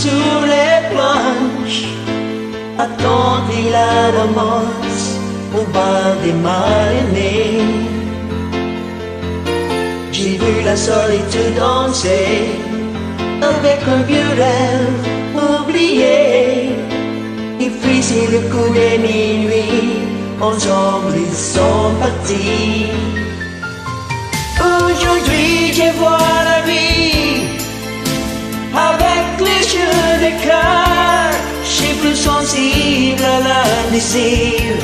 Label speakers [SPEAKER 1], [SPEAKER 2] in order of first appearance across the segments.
[SPEAKER 1] sur les planches, attendit la romance au bar des mal-aimés. J'ai vu la solitude danser avec un vieux rêve oublié. Il frisait le coup des minuit, ensemble ils sont partis. Aujourd'hui je vois la vie avec les yeux de cœur. Je suis plus sensible à l'indésir,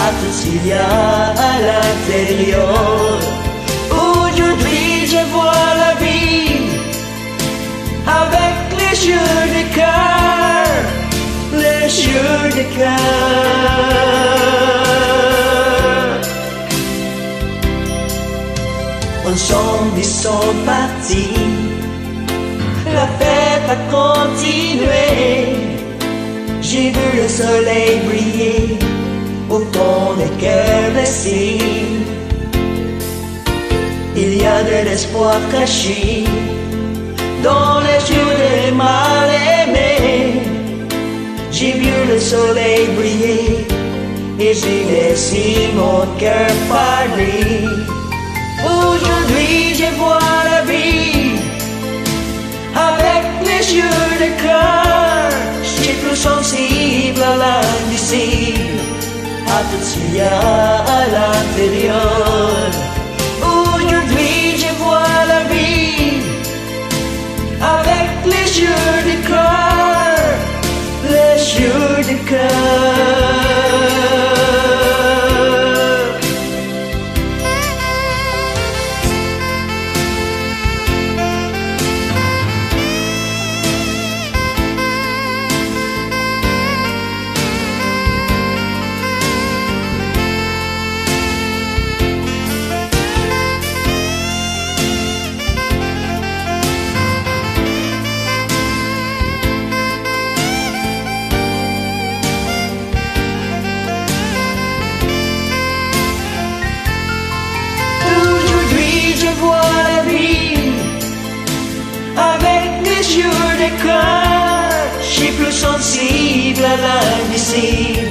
[SPEAKER 1] à tout ce qu'il y a à l'intérieur. Aujourd'hui je vois la vie avec les yeux de cœur, les yeux de cœur. Ensemble ils sont partis, la fête a continué. J'ai vu le soleil briller au fond des cœurs blessés. Il y a de l'espoir caché dans les yeux des mal-aimés. J'ai vu le soleil briller et j'ai laissé mon cœur parler. Aujourd'hui je vois la vie avec les yeux de cœur. Je suis plus sensible à l'indésir, à tout ce qu'il y a à l'intérieur. Aujourd'hui je vois la vie avec les yeux de cœur, les yeux de cœur. Je suis plus sensible à l'indésir,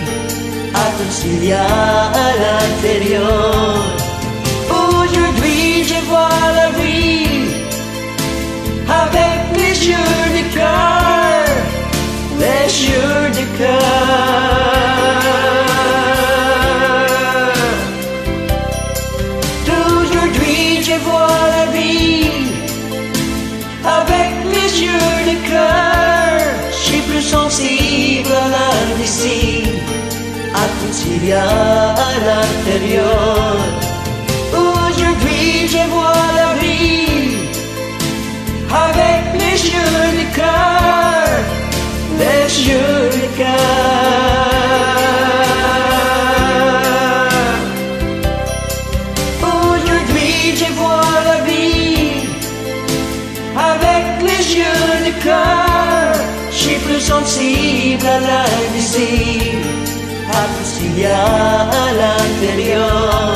[SPEAKER 1] à tout ce qu'il y a à l'intérieur. Aujourd'hui je vois la vie avec les yeux de cœur, les yeux de cœur. Aujourd'hui je vois la vie avec les yeux de cœur. Je suis plus sensible à l'indésir, à tout ce qu'il y a à l'intérieur. Aujourd'hui je vois la vie avec les yeux de cœur, les yeux de cœur. Aujourd'hui je vois la vie avec les yeux de cœur. Je suis plus sensible à l'indésir, à tout ce qu'il y a à l'intérieur.